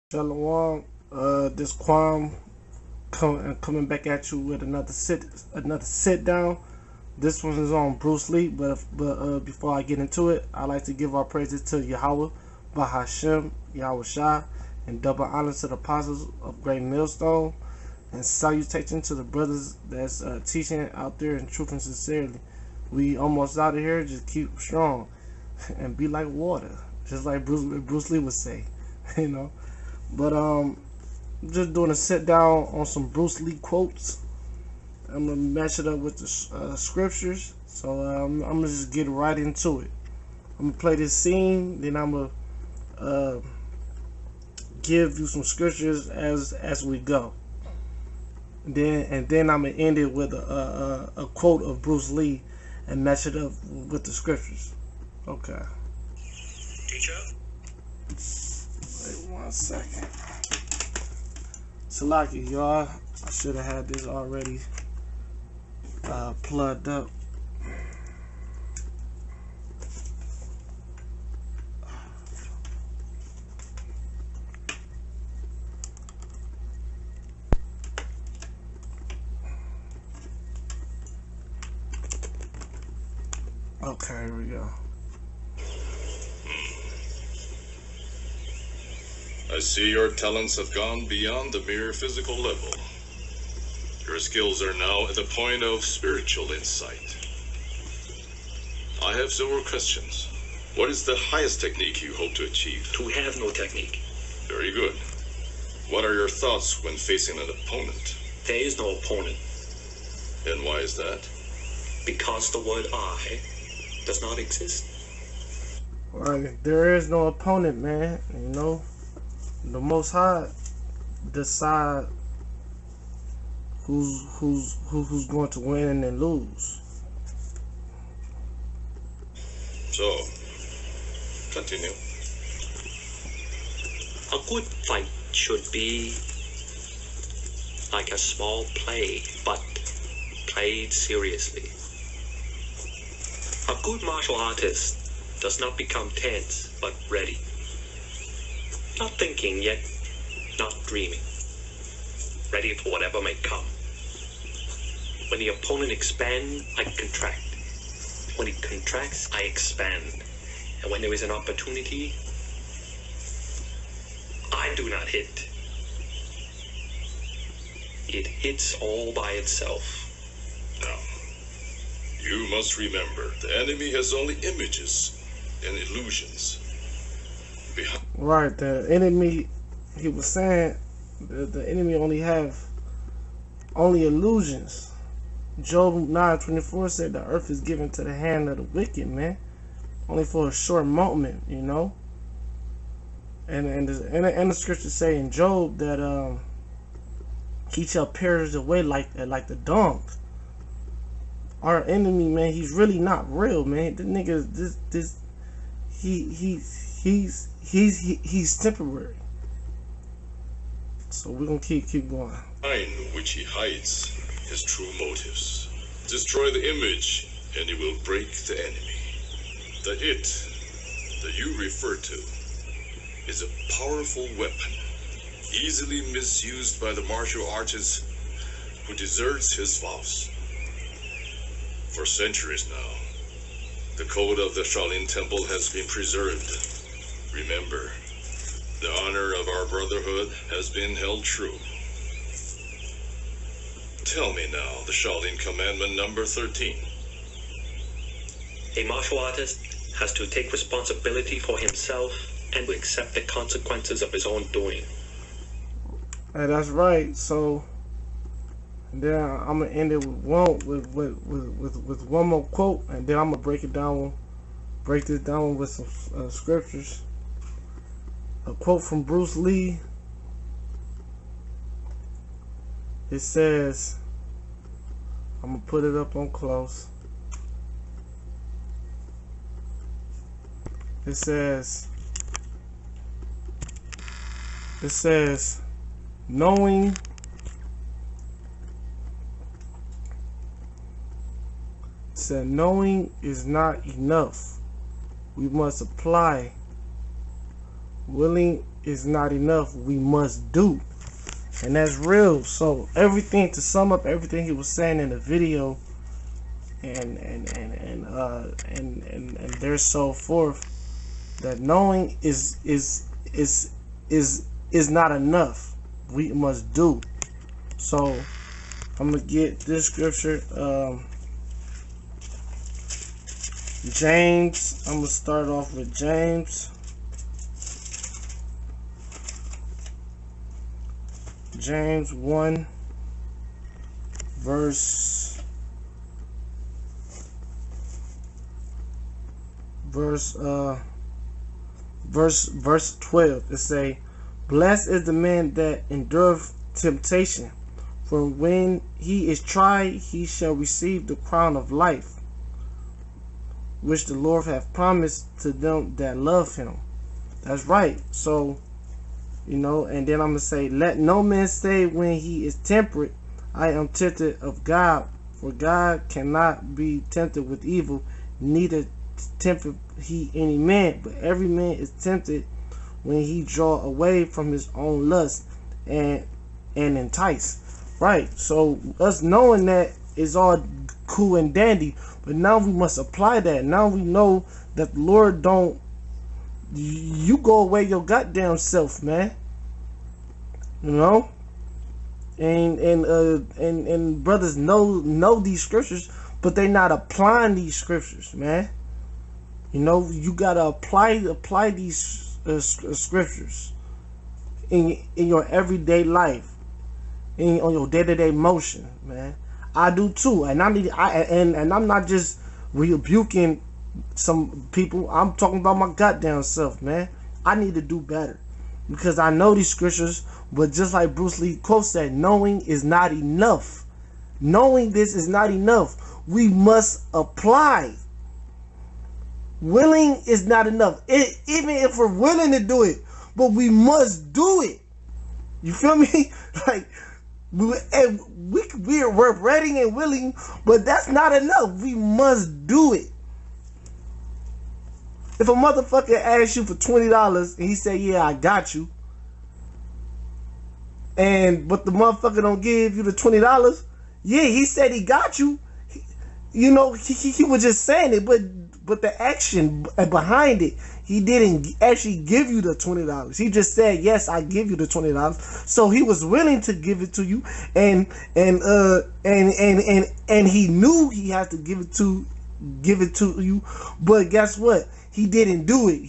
Shalom, this Quam coming back at you with another sit down. This one is on Bruce Lee, but before I get into it, I like to give our praises to Yahweh, Bahashem, Yahweh Shah, and double honor to the apostles of Great Millstone, and salutation to the brothers that's teaching out there in truth and sincerity. We almost out of here. Just keep strong and be like water, just like Bruce Lee would say, you know. But just doing a sit down on some Bruce Lee quotes. I'm gonna match it up with the scriptures. So I'm gonna just get right into it. I'm gonna play this scene, then I'm gonna give you some scriptures as we go. Then I'm gonna end it with a quote of Bruce Lee and match it up with the scriptures. Okay. Teacher? Wait 1 second. Salaki, y'all. I should have had this already plugged up. Okay, here we go. I see your talents have gone beyond the mere physical level. Your skills are now at the point of spiritual insight. I have several questions. What is the highest technique you hope to achieve? To have no technique. Very good. What are your thoughts when facing an opponent? There is no opponent, And why is that? because the word I does not exist. Right, there is no opponent, man. You know, the Most High decide who's going to win and lose. So, continue. A good fight should be like a small play, but played seriously. A good martial artist does not become tense, but ready. Not thinking, yet not dreaming. Ready for whatever may come. When the opponent expands, I contract. When it contracts, I expand. And when there is an opportunity, I do not hit. It hits all by itself. Now, you must remember, the enemy has only images and illusions. Right, the enemy. He was saying the enemy only have illusions. Job 9:24 said the earth is given to the hand of the wicked, man. Only for a short moment, you know. And the scriptures say in Job that he shall perish away like the dung. Our enemy, man, he's really not real, man. The nigga, he's temporary. So we're gonna keep going. Behind which he hides his true motives. Destroy the image, and it will break the enemy. The it that you refer to is a powerful weapon, easily misused by the martial artist who deserts his vows. For centuries now, the code of the Shaolin Temple has been preserved. Remember, the honor of our brotherhood has been held true. Tell me now the Shaolin Commandment number 13. A martial artist has to take responsibility for himself and to accept the consequences of his own doing. Hey, that's right. So then I'm gonna end it with one more quote, and then I'm gonna break this down with some scriptures. A quote from Bruce Lee. It says, I'm gonna put it up on close. It says, knowing is not enough. We must apply. Willing is not enough, we must do. And that's real. So everything, to sum up everything he was saying in the video, and there's so forth, that knowing is not enough. We must do. So I'm gonna get this scripture. James. I'm gonna start off with James. James 1 verse 12. It say, blessed is the man that endureth temptation, for when he is tried, he shall receive the crown of life, which the Lord hath promised to them that love him. That's right. So, you know, and then I'm going to say, let no man say when he is temperate, I am tempted of God, for God cannot be tempted with evil, neither tempted he any man, but every man is tempted when he draw away from his own lust and entice. Right. So us knowing that is all cool and dandy, but now we must apply that. Now we know that the Lord don't, you go away your goddamn self, man. You know? And brothers know these scriptures, but they not applying these scriptures, man. You know, you gotta apply these scriptures in your everyday life, on your day-to-day motion, man. I do too, and I'm not just rebuking some people. I'm talking about my goddamn self, man. I need to do better because I know these scriptures, but just like Bruce Lee quote said, knowing is not enough. Knowing this is not enough. We must apply. Willing is not enough. Even if we're willing to do it, but we must do it. You feel me? Like, we're ready and willing, but that's not enough. We must do it. If a motherfucker asks you for $20 and he say, yeah, I got you, but the motherfucker don't give you the $20, yeah, he said he got you. He was just saying it, but the action behind it, he didn't actually give you the $20. He just said, yes, I give you the $20. So he was willing to give it to you, and he knew he had to give it to you. But guess what? He didn't do it.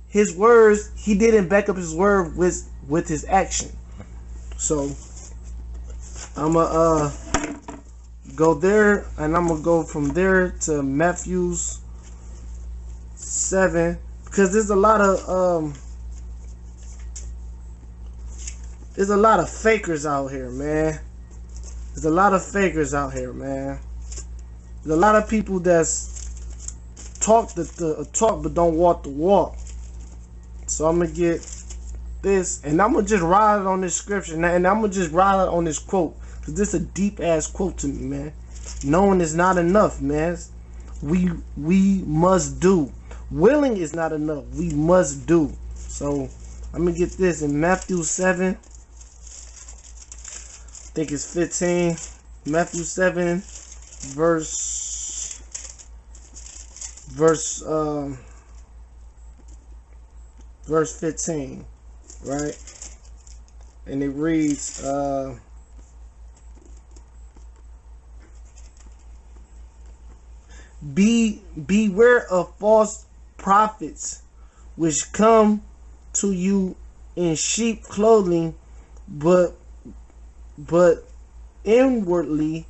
His words, he didn't back up his word with his action. So I'm gonna go there, and I'm gonna go from there to Matthew 7, because there's a lot of fakers out here, man. There's a lot of fakers out here, man. There's a lot of people that's talk but don't walk the walk. So I'm gonna get this, and I'm gonna just ride on this scripture, and I'm gonna just ride on this quote, because this is a deep ass quote to me, man. Knowing is not enough, man. We must do. Willing is not enough. We must do. So I'm gonna get this in Matthew 7. I think it's 15. Matthew 7, verse 15, right? And it reads, beware of false prophets, which come to you in sheep clothing, but inwardly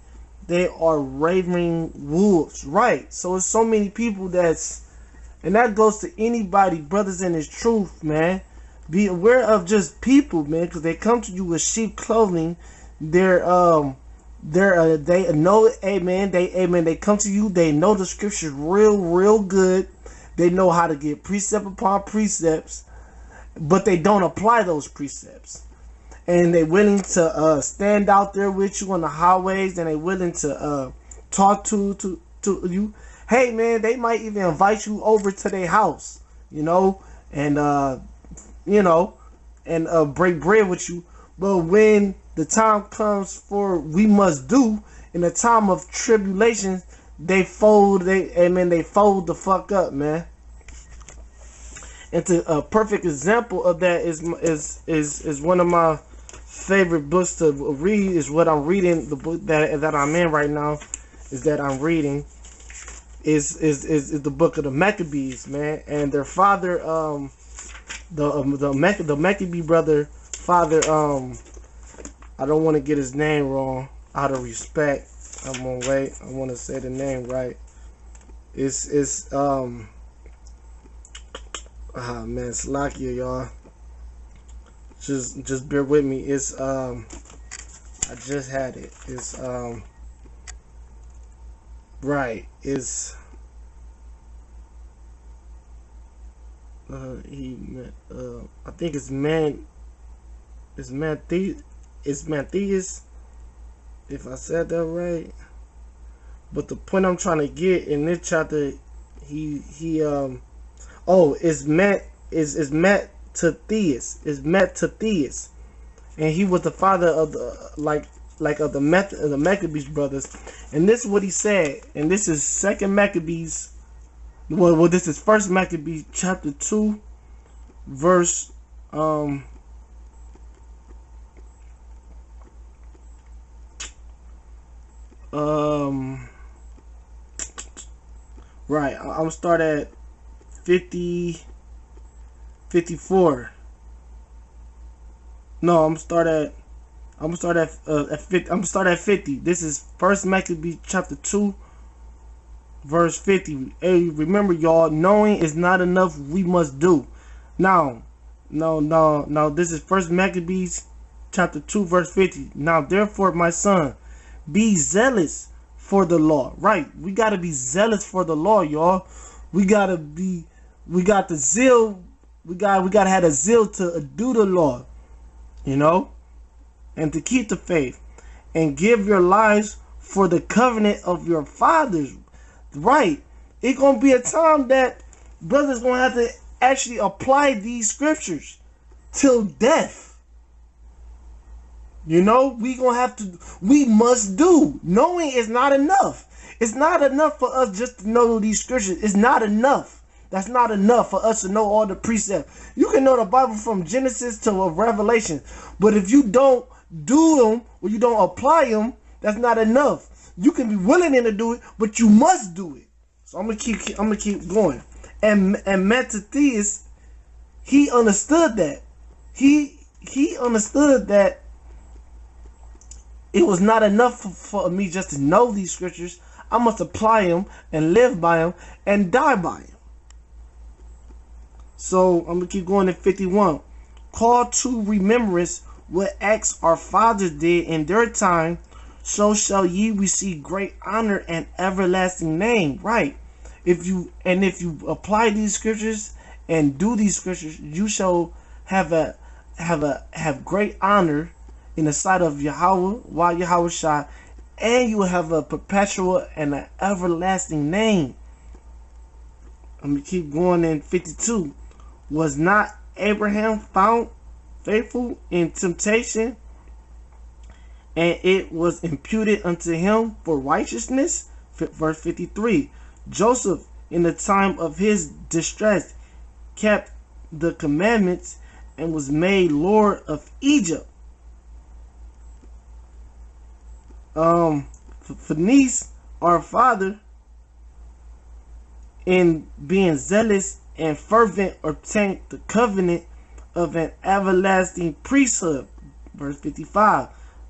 they are ravening wolves. Right. So it's so many people and that goes to anybody, brothers in this truth, man. Be aware of just people, man, because they come to you with sheep clothing. They know, amen. They come to you. They know the scriptures real good. They know how to get precept upon precepts, but they don't apply those precepts. And they're willing to stand out there with you on the highways, and they're willing to talk to you. Hey, man, they might even invite you over to their house, you know, and and break bread with you. But when the time comes for we must do, in the time of tribulation, they fold. They fold the fuck up, man. And a perfect example of that is one of my favorite books to read. Is what I'm reading. The book that I'm in right now is that I'm reading is the book of the Maccabees, man. And their father, the Maccabee brother father, I don't want to get his name wrong out of respect. I'm gonna wait. I want to say the name right. It's man, Slakia, y'all. Just bear with me. It's I just had it. It's right. It's I think it's Matthias, if I said that right. But the point I'm trying to get in this chapter, it's Mattathias, and he was the father of the Maccabees brothers. And this is what he said, and this is Second Maccabees. Well, this is First Maccabees chapter 2, verse right. I'm gonna start at 54. No, I'm gonna start at 50. This is First Maccabees chapter 2, verse 50. Hey, remember, y'all, knowing is not enough. We must do. Now, this is First Maccabees chapter 2, verse 50. Now, therefore, my son, be zealous for the law. Right. We got to be zealous for the law, y'all. We got the zeal. We got to have a zeal to do the law, and to keep the faith, and give your lives for the covenant of your fathers. Right. It's going to be a time that brothers going to have to actually apply these scriptures till death. We must do. Knowing is not enough. It's not enough for us just to know these scriptures. It's not enough. That's not enough for us to know all the precepts. You can know the Bible from Genesis to Revelation, but if you don't do them or you don't apply them, that's not enough. You can be willing to do it, but you must do it. So I'm gonna keep going. And Matthias, he understood that. He understood that it was not enough for me just to know these scriptures. I must apply them and live by them and die by them. So I'm gonna keep going to 51. Call to remembrance what acts our fathers did in their time, so shall ye receive great honor and everlasting name. Right. If you apply these scriptures and do these scriptures, you shall have great honor in the sight of Yahweh Shah, and you will have a perpetual and an everlasting name. I'm gonna keep going in 52. Was not Abraham found faithful in temptation, and it was imputed unto him for righteousness? Verse 53. Joseph, in the time of his distress, kept the commandments and was made Lord of Egypt. Phinehas, our father, in being zealous and fervent, obtained the covenant of an everlasting priesthood. Verse 55.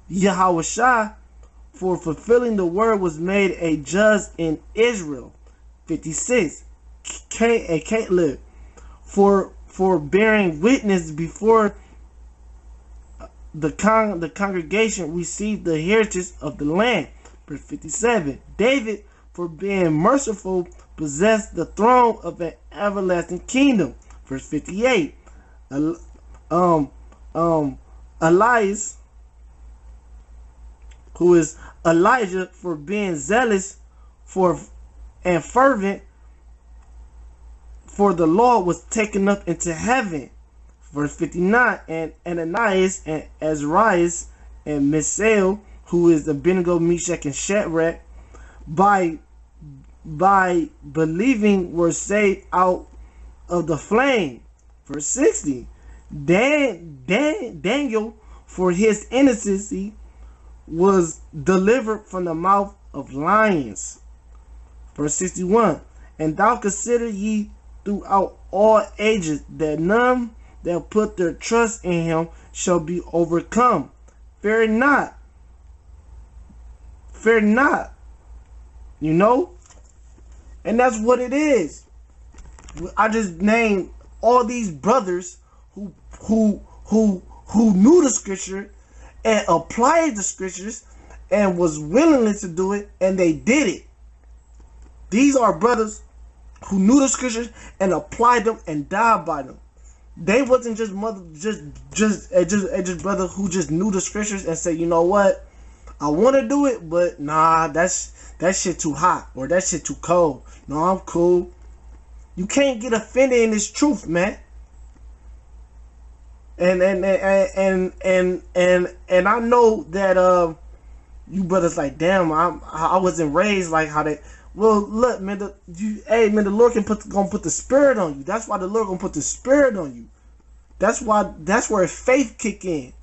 Yahweh Shah, for fulfilling the word, was made a judge in Israel. 56. Caleb, for bearing witness before the congregation, received the heritage of the land. Verse 57. David, for being merciful, possessed the throne of an everlasting kingdom. Verse 58. Elias, who is Elijah, for being zealous and fervent for the law, was taken up into heaven. Verse 59, and Ananias and Azarias and Misael, who is Abednego, Meshach, and Shadrach, by believing were saved out of the flame. Verse 60, Daniel, for his innocency, was delivered from the mouth of lions. Verse 61, and thou consider ye throughout all ages that none that put their trust in him shall be overcome. Fear not. Fear not. You know? And that's what it is. I just named all these brothers who knew the scripture and applied the scriptures and was willing to do it, and they did it. These are brothers who knew the scriptures and applied them and died by them. They wasn't just brother who just knew the scriptures and said, you know what, I want to do it, but nah, that shit too hot, or that shit too cold. No, I'm cool. You can't get offended in this truth, man. And I know that you brothers like, damn, I wasn't raised like how they. Well, look, man, the Lord gonna put the spirit on you. That's why the Lord gonna put the spirit on you. That's where faith kick in.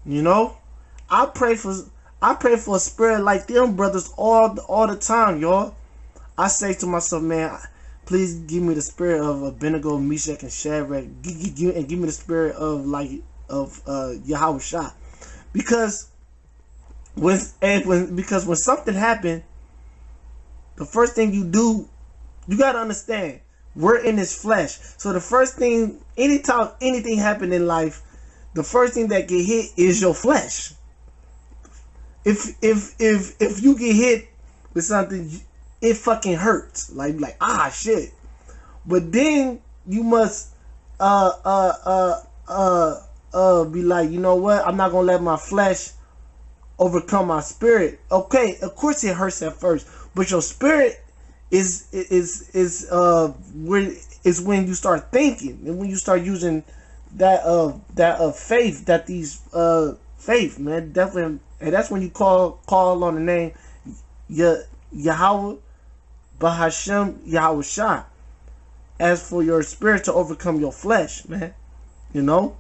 You know, I pray for a spirit like them brothers all the time, y'all. I say to myself, man, please give me the spirit of Abednego, Meshach, and Shadrach, and give me the spirit of Yahweh Shah, because when something happened, the first thing you do, you gotta understand, we're in this flesh. So the first thing, anytime anything happen in life, the first thing that get hit is your flesh. If you get hit with something, it fucking hurts. Like ah shit. But then you must be like, you know what? I'm not gonna let my flesh overcome my spirit. Okay, of course it hurts at first, but your spirit is when you start thinking, and when you start using that faith, that these faith, man, definitely, and that's when you call on the name Yahweh Bahashem Yahweh Shah, as for your spirit to overcome your flesh, man. You know.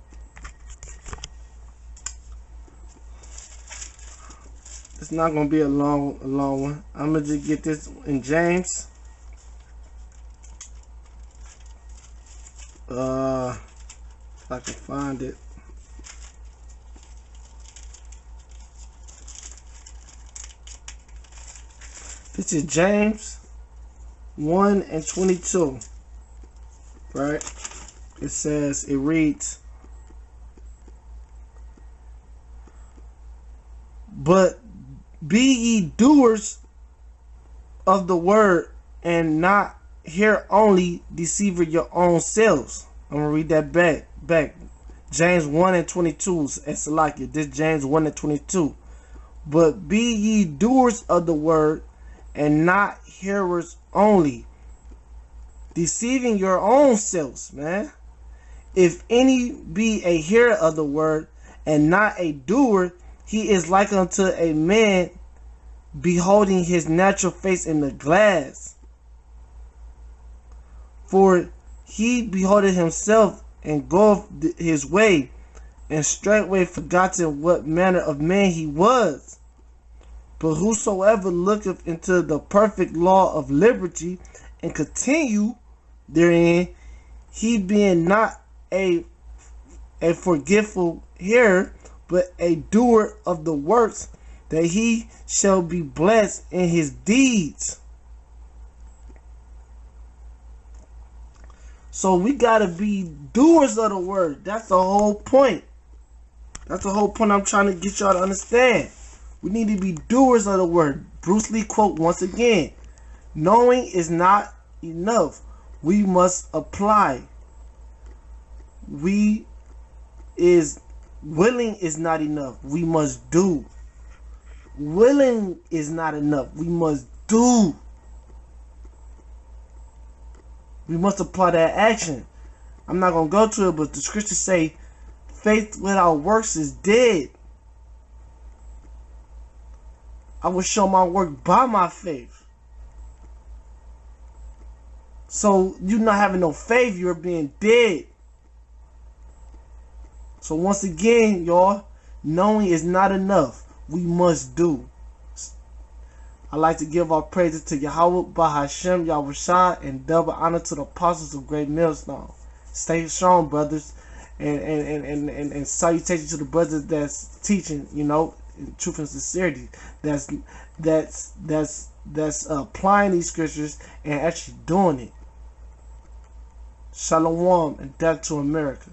It's not gonna be a long one. I'm gonna just get this in James. If I can find it. This is James 1:22. Right? It reads, but be ye doers of the word, and not hear only, deceiving your own selves. I'm gonna read that back. James 1:22. It's like it. This James 1:22. But be ye doers of the word, and not hearers only, deceiving your own selves, man. If any be a hearer of the word, and not a doer, he is like unto a man beholding his natural face in the glass. For he beholdeth himself, and goeth his way, and straightway forgotten what manner of man he was. But whosoever looketh into the perfect law of liberty, and continue therein, he being not a forgetful hearer, but a doer of the works, that he shall be blessed in his deeds. So we gotta be doers of the word. That's the whole point. That's the whole point I'm trying to get y'all to understand. We need to be doers of the word. Bruce Lee quote once again: knowing is not enough. We must apply. Willing is not enough. We must do. Willing is not enough. We must do. We must apply that action. I'm not going to go to it, but the scriptures say faith without works is dead. I will show my work by my faith. So you not having no faith, you're being dead. So once again, y'all, knowing is not enough. We must do. I like to give our praises to Yahweh, Bahashem, Yahushua, and double honor to the apostles of Great Millstone. Stay strong, brothers, and salutation to the brothers that's teaching, you know, in truth and sincerity. That's applying these scriptures and actually doing it. Shalom and death to America.